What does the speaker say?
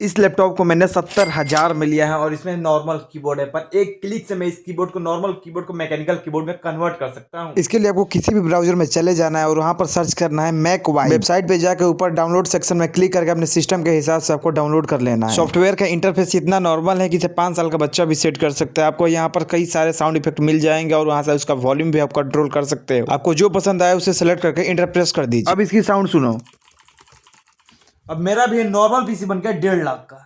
इस लैपटॉप को मैंने 70,000 में लिया है और इसमें नॉर्मल कीबोर्ड है, पर एक क्लिक से मैं इस कीबोर्ड को नॉर्मल कीबोर्ड को मैकेनिकल कीबोर्ड में कन्वर्ट कर सकता हूँ। इसके लिए आपको किसी भी ब्राउजर में चले जाना है और वहाँ पर सर्च करना है मैकवाइब। वेबसाइट पे जाकर ऊपर डाउनलोड सेक्शन में क्लिक करके अपने सिस्टम के हिसाब से आपको डाउनलोड कर लेना है। सॉफ्टवेयर का इंटरफेस इतना नॉर्मल है कि इसे 5 साल का बच्चा भी सेट कर सकता है। आपको यहाँ पर कई सारे साउंड इफेक्ट मिल जाएंगे और वहाँ से उसका वॉल्यूम भी आप कंट्रोल कर सकते हो। आपको जो पसंद आए उसे सेलेक्ट करके इंटरप्रेस कर दीजिए। अब इसकी साउंड सुनो। अब मेरा भी नॉर्मल पीसी बन गया 1.5 लाख का।